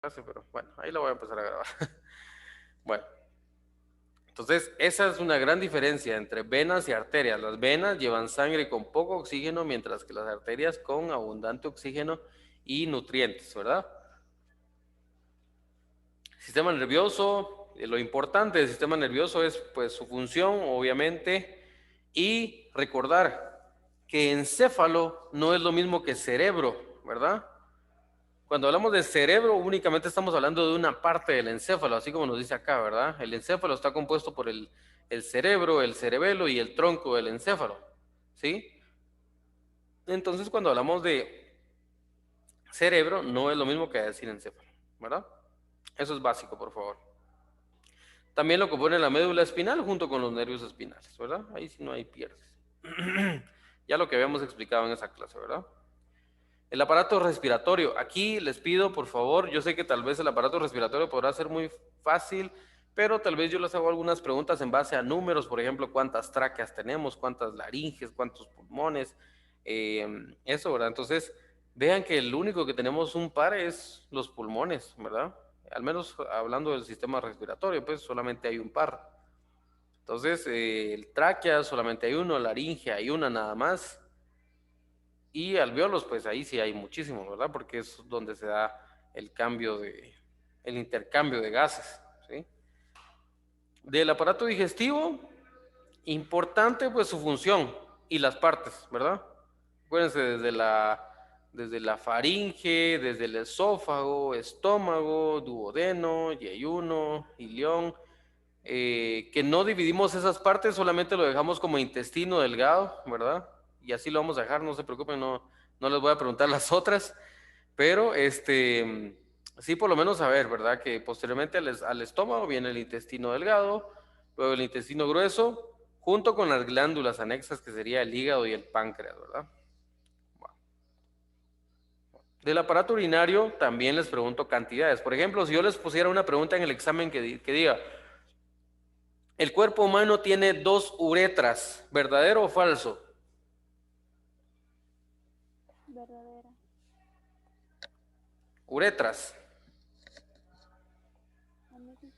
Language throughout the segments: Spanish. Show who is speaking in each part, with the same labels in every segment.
Speaker 1: clase, pero bueno, ahí la voy a empezar a grabar. Bueno, entonces esa es una gran diferencia entre venas y arterias. Las venas llevan sangre con poco oxígeno, mientras que las arterias con abundante oxígeno y nutrientes, ¿verdad? Sistema nervioso, lo importante del sistema nervioso es pues su función, obviamente, y recordar que encéfalo no es lo mismo que cerebro, ¿verdad? Cuando hablamos de cerebro, únicamente estamos hablando de una parte del encéfalo, así como nos dice acá, ¿verdad? El encéfalo está compuesto por el cerebro, el cerebelo y el tronco del encéfalo, ¿sí? Entonces, cuando hablamos de cerebro, no es lo mismo que decir encéfalo, ¿verdad? Eso es básico, por favor. También lo compone la médula espinal junto con los nervios espinales, ¿verdad? Ahí sí no hay pierdes. Ya lo que habíamos explicado en esa clase, ¿verdad? El aparato respiratorio. Aquí les pido, por favor, yo sé que tal vez el aparato respiratorio podrá ser muy fácil, pero tal vez yo les hago algunas preguntas en base a números, por ejemplo, cuántas tráqueas tenemos, cuántas laringes, cuántos pulmones, eso, ¿verdad? Entonces, vean que el único que tenemos un par es los pulmones, ¿verdad? Al menos hablando del sistema respiratorio, pues solamente hay un par. Entonces, el tráquea solamente hay uno, laringe hay una nada más. Y alvéolos, pues ahí sí hay muchísimos, ¿verdad? Porque es donde se da el intercambio de gases, ¿sí? Del aparato digestivo, importante pues su función y las partes, ¿verdad? Acuérdense desde la faringe, desde el esófago, estómago, duodeno, yeyuno, ilión, que no dividimos esas partes, solamente lo dejamos como intestino delgado, ¿verdad? Y así lo vamos a dejar, no se preocupen, no les voy a preguntar las otras, pero sí por lo menos saber, ¿verdad? Que posteriormente al estómago viene el intestino delgado, luego el intestino grueso, junto con las glándulas anexas que sería el hígado y el páncreas, ¿verdad? Bueno. Del aparato urinario también les pregunto cantidades. Por ejemplo, si yo les pusiera una pregunta en el examen que diga, el cuerpo humano tiene 2 uretras, ¿verdadero o falso?
Speaker 2: Verdadera.
Speaker 1: Uretras.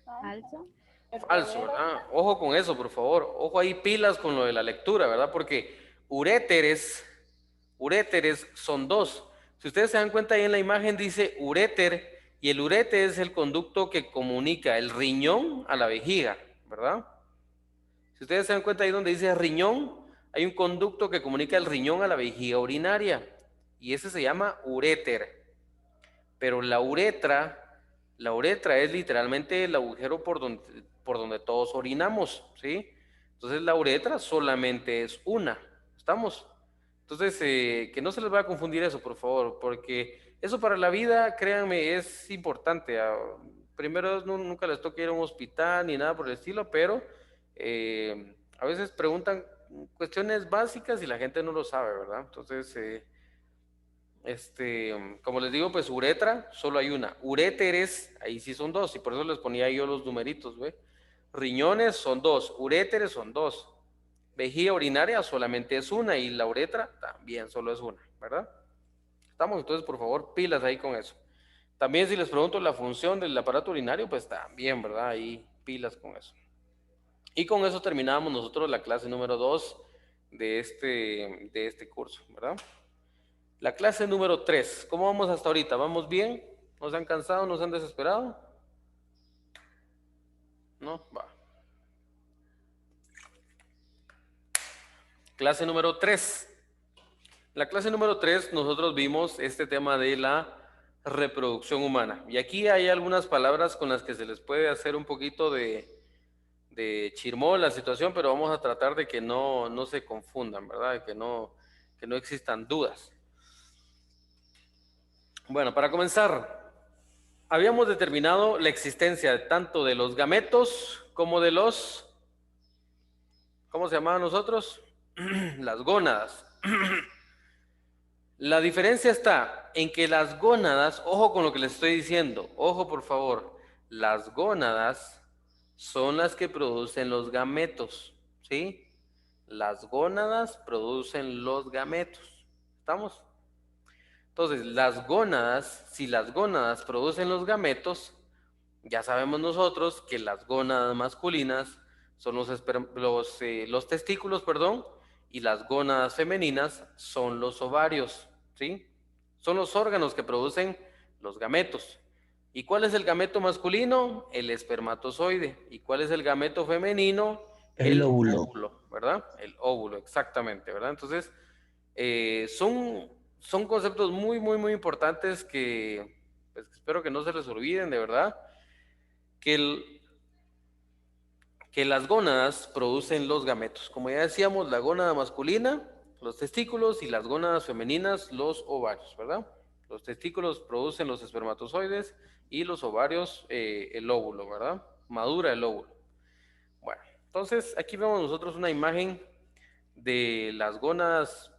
Speaker 2: Falso.
Speaker 1: Falso, ¿verdad? Ojo con eso, por favor. Ojo ahí, pilas con lo de la lectura, ¿verdad? Porque uréteres, uréteres son 2. Si ustedes se dan cuenta ahí en la imagen dice uréter y el uréter es el conducto que comunica el riñón a la vejiga, ¿verdad? Si ustedes se dan cuenta ahí donde dice riñón, hay un conducto que comunica el riñón a la vejiga urinaria y ese se llama uréter. Pero la uretra es literalmente el agujero por donde todos orinamos, ¿sí? Entonces la uretra solamente es una, ¿estamos? Entonces, que no se les vaya a confundir eso, por favor, porque eso para la vida, créanme, es importante. Primero, nunca les toca ir a un hospital ni nada por el estilo, pero a veces preguntan cuestiones básicas y la gente no lo sabe, ¿verdad? Entonces, como les digo, pues uretra, solo hay una. Uréteres, ahí sí son 2, y por eso les ponía yo los numeritos, ¿ve? Riñones son 2, uréteres son 2. Vejiga urinaria solamente es una, y la uretra también solo es una, ¿verdad? Estamos, entonces, por favor, pilas ahí con eso. También si les pregunto la función del aparato urinario, pues también, ¿verdad? Ahí pilas con eso. Y con eso terminamos nosotros la clase número 2 de este curso, ¿verdad? La clase número 3. ¿Cómo vamos hasta ahorita? ¿Vamos bien? ¿Nos han cansado? ¿Nos han desesperado? No, va. Clase número 3. La clase número 3 nosotros vimos este tema de la reproducción humana. Y aquí hay algunas palabras con las que se les puede hacer un poquito de chirmol la situación, pero vamos a tratar de que no se confundan, ¿verdad? Que no existan dudas. Bueno, para comenzar, habíamos determinado la existencia tanto de los gametos como de los, ¿cómo se llamaban nosotros? Las gónadas. La diferencia está en que las gónadas, ojo con lo que les estoy diciendo, ojo por favor, las gónadas son las que producen los gametos, ¿sí? Las gónadas producen los gametos, ¿estamos? Entonces, las gónadas, si las gónadas producen los gametos, ya sabemos nosotros que las gónadas masculinas son los testículos, perdón, y las gónadas femeninas son los ovarios, ¿sí? Son los órganos que producen los gametos. ¿Y cuál es el gameto masculino? El espermatozoide. ¿Y cuál es el gameto femenino?
Speaker 3: El
Speaker 1: El
Speaker 3: óvulo.
Speaker 1: óvulo, ¿verdad? El óvulo, exactamente, ¿verdad? Entonces, son conceptos muy, muy, muy importantes que pues, espero que no se les olviden, de verdad, que, que las gónadas producen los gametos. Como ya decíamos, la gónada masculina, los testículos, y las gónadas femeninas, los ovarios, ¿verdad? Los testículos producen los espermatozoides y los ovarios el óvulo, ¿verdad? Madura el óvulo. Bueno, entonces aquí vemos nosotros una imagen de las gónadas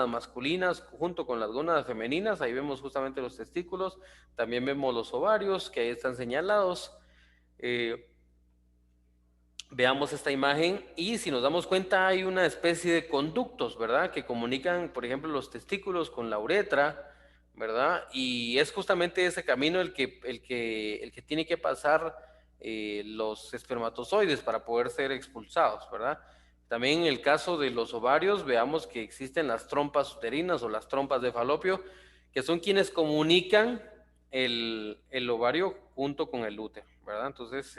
Speaker 1: masculinas junto con las gónadas femeninas. Ahí vemos justamente los testículos, también vemos los ovarios que ahí están señalados. Veamos esta imagen y si nos damos cuenta hay una especie de conductos, ¿verdad? Que comunican, por ejemplo, los testículos con la uretra, ¿verdad? Y es justamente ese camino el que tiene que pasar los espermatozoides para poder ser expulsados, ¿verdad? También en el caso de los ovarios, veamos que existen las trompas uterinas o las trompas de falopio, que son quienes comunican el ovario junto con el útero, ¿verdad? Entonces,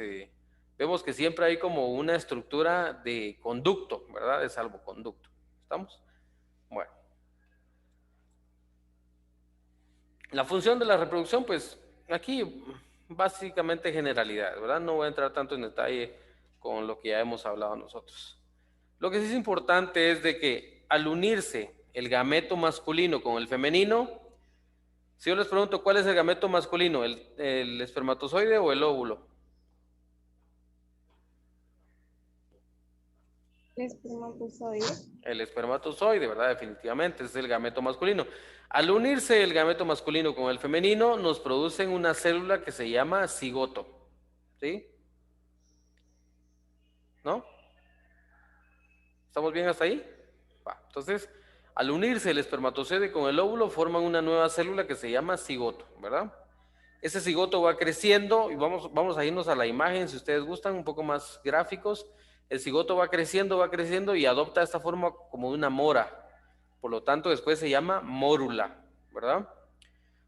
Speaker 1: vemos que siempre hay como una estructura de conducto, ¿verdad? De salvoconducto. ¿Estamos? Bueno. La función de la reproducción, pues aquí básicamente generalidad, ¿verdad? No voy a entrar tanto en detalle con lo que ya hemos hablado nosotros. Lo que sí es importante es de que al unirse el gameto masculino con el femenino, si yo les pregunto cuál es el gameto masculino, el espermatozoide o el óvulo.
Speaker 2: Espermatozoide.
Speaker 1: El espermatozoide, ¿verdad? Definitivamente, es el gameto masculino. Al unirse el gameto masculino con el femenino, nos producen una célula que se llama cigoto. ¿Sí? ¿No? ¿Estamos bien hasta ahí? Va. Entonces, al unirse el espermatozoide con el óvulo, forman una nueva célula que se llama cigoto, ¿verdad? Ese cigoto va creciendo, y vamos a irnos a la imagen, si ustedes gustan, un poco más gráficos. El cigoto va creciendo y adopta esta forma como de una mora. Por lo tanto, después se llama mórula, ¿verdad?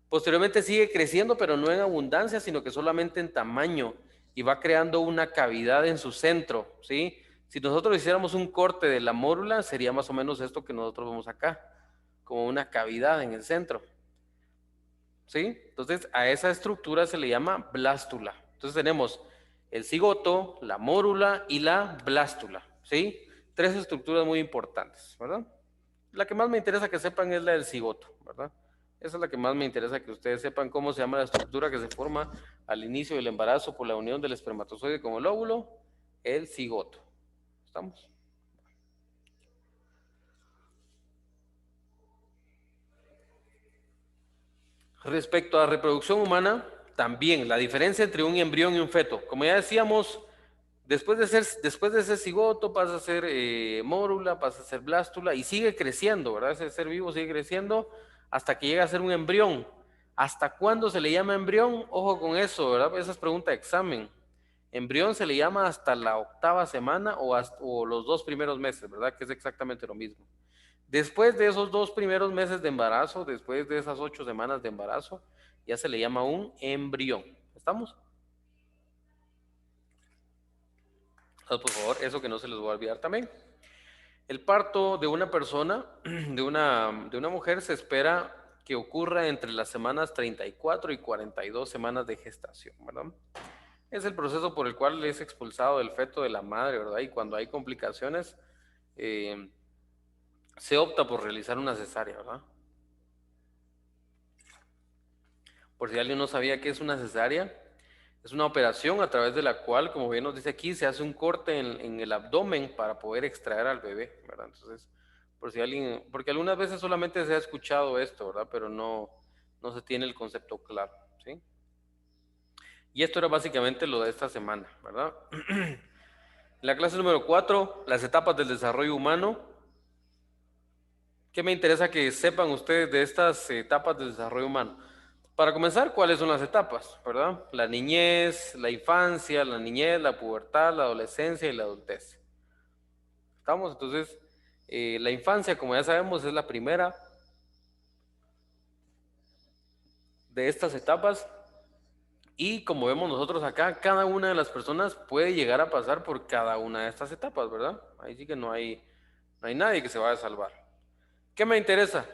Speaker 1: Posteriormente sigue creciendo, pero no en abundancia, sino que solamente en tamaño, y va creando una cavidad en su centro, ¿sí? Si nosotros hiciéramos un corte de la mórula, sería más o menos esto que nosotros vemos acá, como una cavidad en el centro, ¿sí? Entonces, a esa estructura se le llama blástula. Entonces tenemos el cigoto, la mórula y la blástula, ¿sí? Tres estructuras muy importantes, ¿verdad? La que más me interesa que sepan es la del cigoto, ¿verdad? Esa es la que más me interesa que ustedes sepan cómo se llama la estructura que se forma al inicio del embarazo por la unión del espermatozoide con el óvulo, el cigoto. ¿Estamos? Respecto a la reproducción humana, también la diferencia entre un embrión y un feto. Como ya decíamos, después de ser cigoto pasa a ser mórula, pasa a ser blástula y sigue creciendo, ¿verdad? Ese ser vivo sigue creciendo hasta que llega a ser un embrión. ¿Hasta cuándo se le llama embrión? Ojo con eso, ¿verdad? Esa es pregunta de examen. Embrión se le llama hasta la 8ª semana o los 2 primeros meses, ¿verdad? Que es exactamente lo mismo. Después de esos 2 primeros meses de embarazo, después de esas 8 semanas de embarazo, ya se le llama un embrión. ¿Estamos? Entonces, por favor, eso que no se les va a olvidar también. El parto de una persona, de una mujer, se espera que ocurra entre las semanas 34 y 42 semanas de gestación, ¿verdad? Es el proceso por el cual es expulsado el feto de la madre, ¿verdad? Y cuando hay complicaciones, se opta por realizar una cesárea, ¿verdad? Por si alguien no sabía qué es una cesárea, es una operación a través de la cual, como bien nos dice aquí, se hace un corte en el abdomen para poder extraer al bebé, ¿verdad? Entonces, por si alguien, porque algunas veces solamente se ha escuchado esto, ¿verdad? Pero no se tiene el concepto claro, ¿sí? Y esto era básicamente lo de esta semana, ¿verdad? La clase número 4, las etapas del desarrollo humano. ¿Qué me interesa que sepan ustedes de estas etapas del desarrollo humano? Para comenzar, ¿cuáles son las etapas? ¿Verdad? La niñez, la infancia, la niñez, la pubertad, la adolescencia y la adultez. ¿Estamos? Entonces, la infancia, como ya sabemos, es la primera de estas etapas y como vemos nosotros acá, cada una de las personas puede llegar a pasar por cada una de estas etapas, ¿verdad? Ahí sí que no hay nadie que se vaya a salvar. ¿Qué me interesa?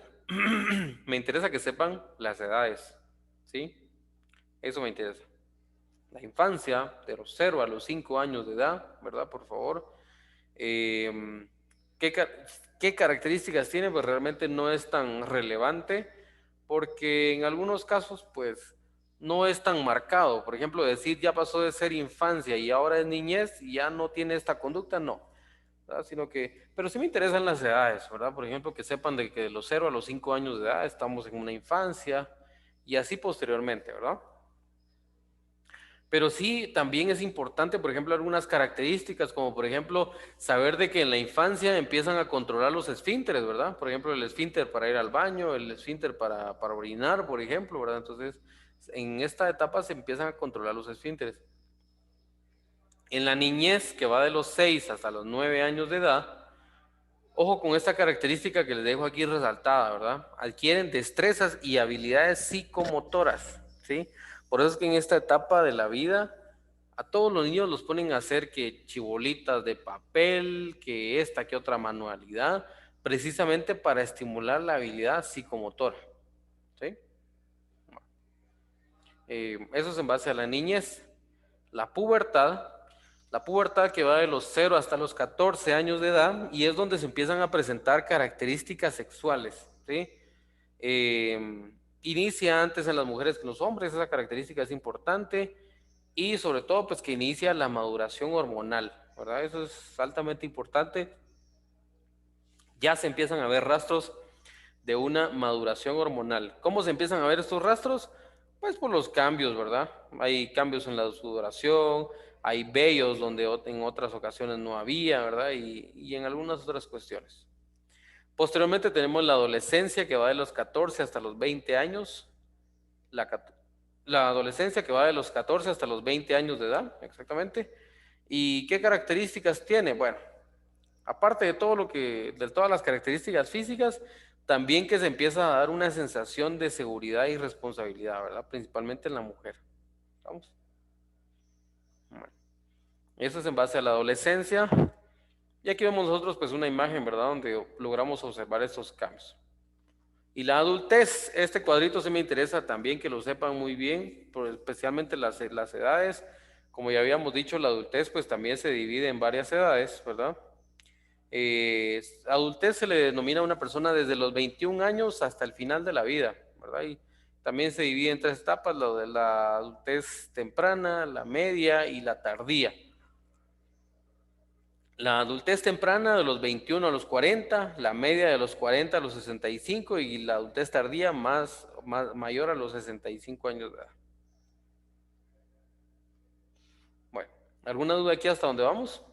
Speaker 1: Me interesa que sepan las edades, ¿sí? Eso me interesa. La infancia, de los 0 a los 5 años de edad, ¿verdad? Por favor. Eh, ¿qué, qué características tiene? Pues realmente no es tan relevante porque en algunos casos, pues, no es tan marcado. Por ejemplo, decir ya pasó de ser infancia y ahora es niñez y ya no tiene esta conducta, no. ¿Verdad? Sino que, pero sí me interesan las edades, ¿verdad? Por ejemplo, que sepan de que de los 0 a los 5 años de edad estamos en una infancia y así posteriormente, ¿verdad? Pero sí, también es importante, por ejemplo, algunas características, como por ejemplo, saber de que en la infancia empiezan a controlar los esfínteres, ¿verdad? Por ejemplo, el esfínter para ir al baño, el esfínter para orinar, por ejemplo, ¿verdad? Entonces, en esta etapa se empiezan a controlar los esfínteres. En la niñez, que va de los 6 hasta los 9 años de edad, ojo con esta característica que les dejo aquí resaltada, ¿verdad? Adquieren destrezas y habilidades psicomotoras, ¿sí? Por eso es que en esta etapa de la vida a todos los niños los ponen a hacer que chibolitas de papel, que esta, que otra manualidad, precisamente para estimular la habilidad psicomotora, ¿sí? Eso es en base a la niñez. La pubertad, la pubertad que va de los 0 hasta los 14 años de edad y es donde se empiezan a presentar características sexuales, ¿sí? Inicia antes en las mujeres que en los hombres, esa característica es importante y sobre todo pues que inicia la maduración hormonal, ¿verdad? Eso es altamente importante. Ya se empiezan a ver rastros de una maduración hormonal. ¿Cómo se empiezan a ver estos rastros? Pues por los cambios, ¿verdad? Hay cambios en la sudoración, hay vellos donde en otras ocasiones no había, ¿verdad? Y en algunas otras cuestiones. Posteriormente tenemos la adolescencia que va de los 14 hasta los 20 años. La, la adolescencia que va de los 14 hasta los 20 años de edad, exactamente. ¿Y qué características tiene? Bueno, aparte de todo de todas las características físicas, también que se empieza a dar una sensación de seguridad y responsabilidad, ¿verdad? Principalmente en la mujer. ¿Vamos? Bueno, eso es en base a la adolescencia. Y aquí vemos nosotros pues una imagen, ¿verdad? Donde logramos observar estos cambios. Y la adultez, este cuadrito sí me interesa también que lo sepan muy bien, especialmente las edades. Como ya habíamos dicho, la adultez pues también se divide en varias edades, ¿verdad? Adultez se le denomina a una persona desde los 21 años hasta el final de la vida, ¿verdad? Y también se divide en tres etapas, lo de la adultez temprana, la media y la tardía. La adultez temprana de los 21 a los 40, la media de los 40 a los 65 y la adultez tardía mayor a los 65 años de edad. Bueno, ¿alguna duda aquí hasta dónde vamos?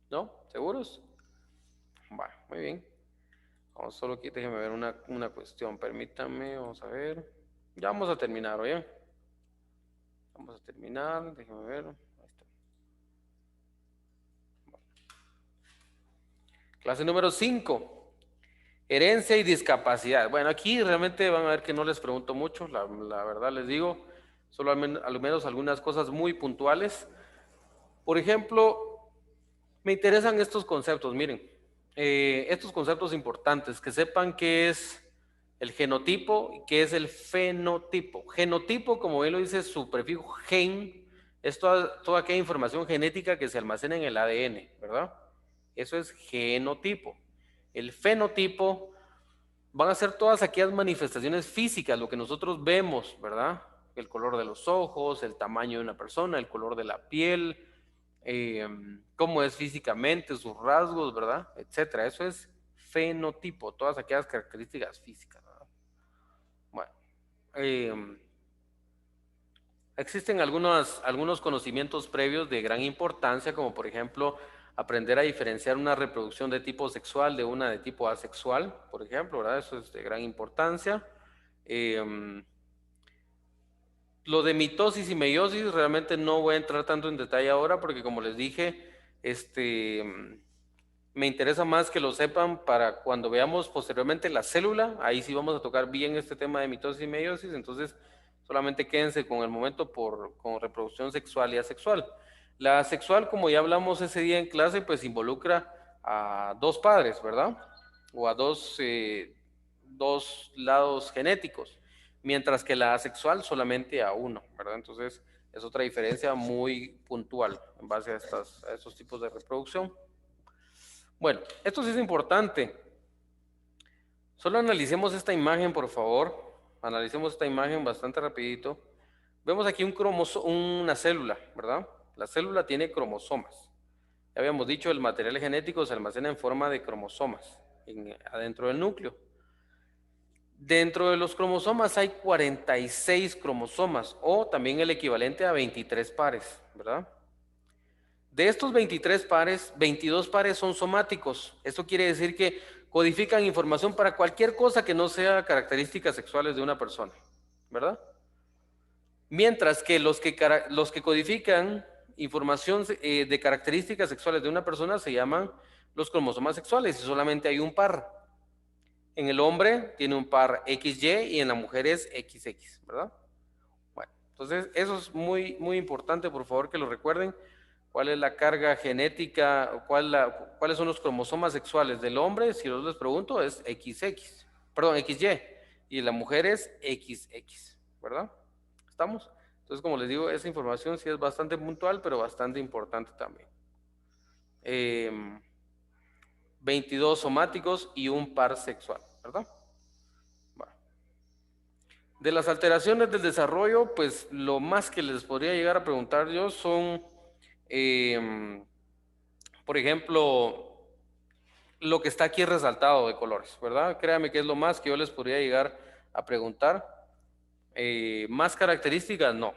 Speaker 1: ¿No? ¿Seguros? Bueno, muy bien. Vamos, solo aquí déjeme ver una cuestión, permítame, vamos a ver. Ya vamos a terminar, ¿oye? Vamos a terminar, déjeme ver. Ahí está. Clase número 5. Herencia y discapacidad. Bueno, aquí realmente van a ver que no les pregunto mucho, la verdad les digo, solo al menos algunas cosas muy puntuales. Por ejemplo, me interesan estos conceptos, miren, estos conceptos importantes, que sepan qué es el genotipo y qué es el fenotipo. Genotipo, como bien lo dice su prefijo gen, es toda aquella información genética que se almacena en el ADN, ¿verdad? Eso es genotipo. El fenotipo van a ser todas aquellas manifestaciones físicas, lo que nosotros vemos, ¿verdad? El color de los ojos, el tamaño de una persona, el color de la piel, cómo es físicamente, sus rasgos, ¿verdad? Etcétera. Eso es fenotipo, todas aquellas características físicas, ¿verdad? Bueno, existen algunos conocimientos previos de gran importancia, como por ejemplo aprender a diferenciar una reproducción de tipo sexual de una de tipo asexual, por ejemplo, ¿verdad? Eso es de gran importancia. Lo de mitosis y meiosis realmente no voy a entrar tanto en detalle ahora porque como les dije, me interesa más que lo sepan para cuando veamos posteriormente la célula, ahí sí vamos a tocar bien este tema de mitosis y meiosis, entonces solamente quédense con el momento con reproducción sexual y asexual. La asexual, como ya hablamos ese día en clase, pues involucra a dos padres, ¿verdad? O a dos lados genéticos, mientras que la asexual solamente a uno, ¿verdad? Entonces es otra diferencia muy puntual en base a estos tipos de reproducción. Bueno, esto sí es importante. Solo analicemos esta imagen, por favor. Analicemos esta imagen bastante rapidito. Vemos aquí una célula, ¿verdad? La célula tiene cromosomas. Ya habíamos dicho, el material genético se almacena en forma de cromosomas adentro del núcleo. Dentro de los cromosomas hay 46 cromosomas o también el equivalente a 23 pares, ¿verdad? De estos 23 pares, 22 pares son somáticos. Esto quiere decir que codifican información para cualquier cosa que no sea características sexuales de una persona, ¿verdad? Mientras que los que codifican información de características sexuales de una persona se llaman los cromosomas sexuales y solamente hay un par. En el hombre tiene un par XY y en la mujer es XX, ¿verdad? Bueno, entonces eso es muy, muy importante, por favor que lo recuerden. ¿Cuál es la carga genética? ¿Cuáles son los cromosomas sexuales del hombre? Si yo les pregunto, es XX, perdón, XY, y la mujer es XX, ¿verdad? ¿Estamos? Entonces, como les digo, esa información sí es bastante puntual, pero bastante importante también. 22 somáticos y un par sexual, ¿verdad? Bueno. De las alteraciones del desarrollo, pues lo más que les podría llegar a preguntar yo son, por ejemplo, lo que está aquí resaltado de colores, ¿verdad? Créanme que es lo más que yo les podría llegar a preguntar. Más características, no,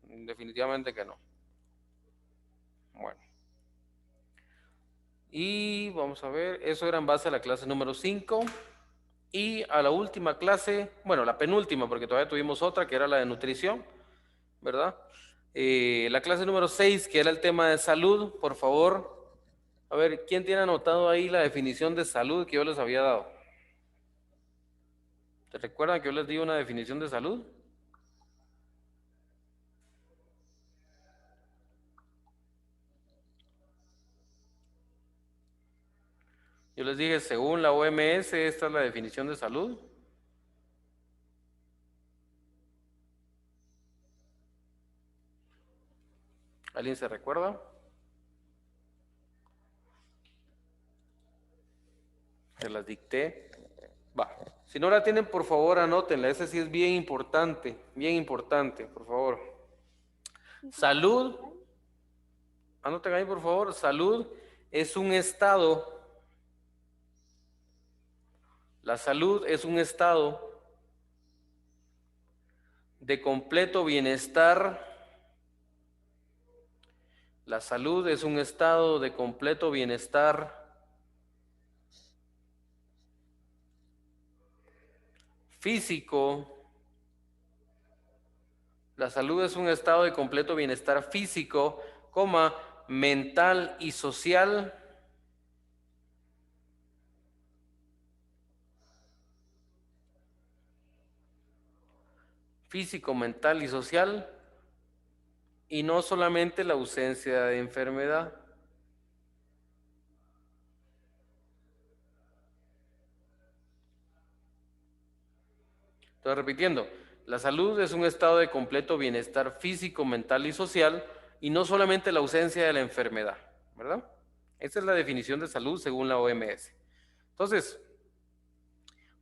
Speaker 1: definitivamente que no. Bueno. Y vamos a ver, eso era en base a la clase número 5. Y a la última clase, bueno, la penúltima, porque todavía tuvimos otra, que era la de nutrición, ¿verdad? La clase número 6, que era el tema de salud, por favor. A ver, ¿quién tiene anotado ahí la definición de salud que yo les había dado? ¿Se recuerdan que yo les di una definición de salud? Yo les dije, según la OMS, esta es la definición de salud. ¿Alguien se recuerda? Se las dicté. Va. Si no la tienen, por favor, anótenla. Ese sí es bien importante, por favor. Salud, anoten ahí, por favor. Salud es un estado. La salud es un estado de completo bienestar. La salud es un estado de completo bienestar físico. La salud es un estado de completo bienestar físico, mental y social. Físico, mental y social, y no solamente la ausencia de enfermedad. Estoy repitiendo, la salud es un estado de completo bienestar físico, mental y social, y no solamente la ausencia de la enfermedad, ¿verdad? Esta es la definición de salud según la OMS. Entonces,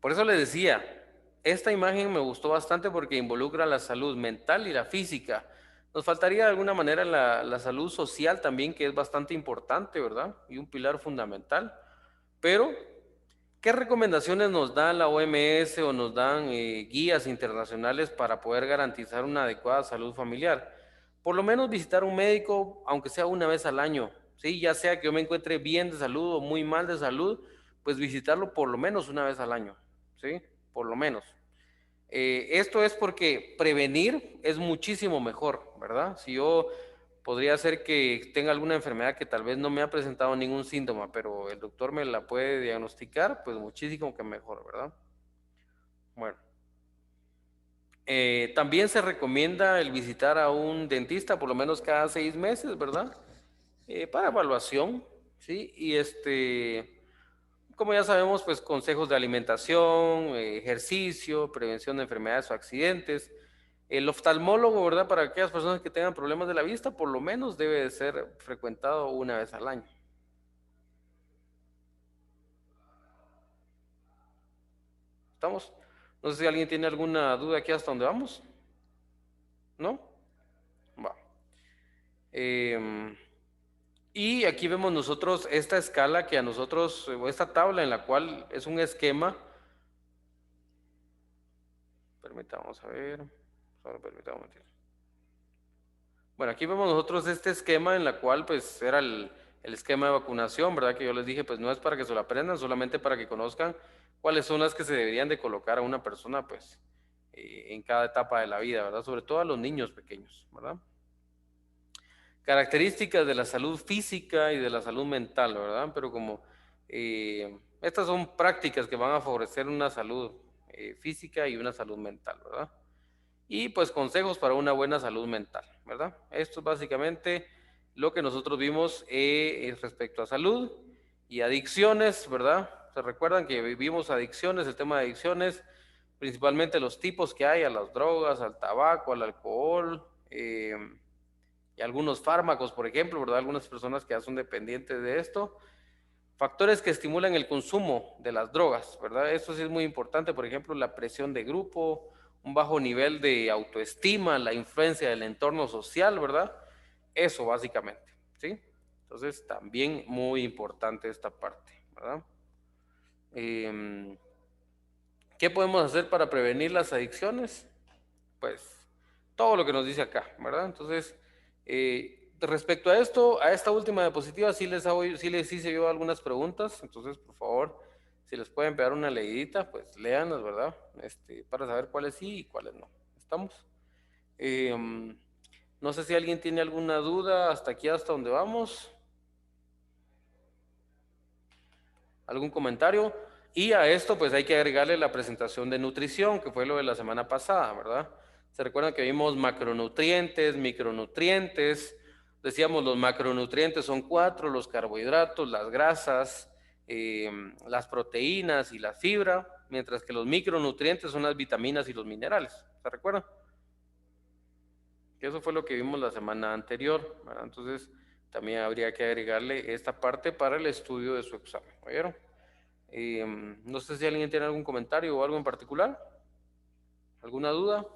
Speaker 1: por eso les decía, esta imagen me gustó bastante porque involucra la salud mental y la física. Nos faltaría de alguna manera la salud social también, que es bastante importante, ¿verdad? Y un pilar fundamental. Pero, ¿qué recomendaciones nos da la OMS o nos dan guías internacionales para poder garantizar una adecuada salud familiar? Por lo menos visitar un médico, aunque sea una vez al año, ¿sí? Ya sea que yo me encuentre bien de salud o muy mal de salud, pues visitarlo por lo menos una vez al año, ¿sí? Por lo menos. Esto es porque prevenir es muchísimo mejor, ¿verdad? Si yo podría ser que tenga alguna enfermedad que tal vez no me ha presentado ningún síntoma, pero el doctor me la puede diagnosticar, pues muchísimo que mejor, ¿verdad? Bueno, también se recomienda el visitar a un dentista por lo menos cada 6 meses, ¿verdad? Para evaluación, ¿sí? Y como ya sabemos, pues consejos de alimentación, ejercicio, prevención de enfermedades o accidentes. El oftalmólogo, ¿verdad? Para aquellas personas que tengan problemas de la vista, por lo menos debe de ser frecuentado una vez al año. ¿Estamos? No sé si alguien tiene alguna duda aquí hasta dónde vamos. ¿No? Va. Em, y aquí vemos nosotros esta escala que a nosotros, o esta tabla en la cual es un esquema. Permitamos a ver. Solo permitamos un momentito. Bueno, aquí vemos nosotros este esquema en la cual pues era el esquema de vacunación, ¿verdad? Que yo les dije, pues no es para que se lo aprendan, solamente para que conozcan cuáles son las que se deberían de colocar a una persona pues en cada etapa de la vida, ¿verdad? Sobre todo a los niños pequeños, ¿verdad? Características de la salud física y de la salud mental, ¿verdad? Pero como estas son prácticas que van a favorecer una salud física y una salud mental, ¿verdad? Y pues consejos para una buena salud mental, ¿verdad? Esto es básicamente lo que nosotros vimos respecto a salud y adicciones, ¿verdad? Se recuerdan que vivimos adicciones, el tema de adicciones, principalmente los tipos que hay a las drogas, al tabaco, al alcohol y algunos fármacos, por ejemplo, ¿verdad? Algunas personas que ya son dependientes de esto. Factores que estimulan el consumo de las drogas, ¿verdad? Esto sí es muy importante, por ejemplo, la presión de grupo, un bajo nivel de autoestima, la influencia del entorno social, ¿verdad? Eso básicamente, ¿sí? Entonces, también muy importante esta parte, ¿verdad? Eh, ¿Qué podemos hacer para prevenir las adicciones? Pues todo lo que nos dice acá, ¿verdad? Entonces, respecto a esto, a esta última diapositiva, sí se vio algunas preguntas, entonces, por favor, si les pueden pegar una leidita, pues léanlas, ¿verdad? Para saber cuáles sí y cuáles no. ¿Estamos? No sé si alguien tiene alguna duda hasta aquí, hasta donde vamos. ¿Algún comentario? Y a esto pues hay que agregarle la presentación de nutrición, que fue lo de la semana pasada, ¿verdad? Se recuerdan que vimos macronutrientes, micronutrientes. Decíamos los macronutrientes son 4, los carbohidratos, las grasas, las proteínas y la fibra, mientras que los micronutrientes son las vitaminas y los minerales. ¿Se recuerdan? Que eso fue lo que vimos la semana anterior, ¿verdad? Entonces también habría que agregarle esta parte para el estudio de su examen, ¿oyeron? No sé si alguien tiene algún comentario o algo en particular. ¿Alguna duda?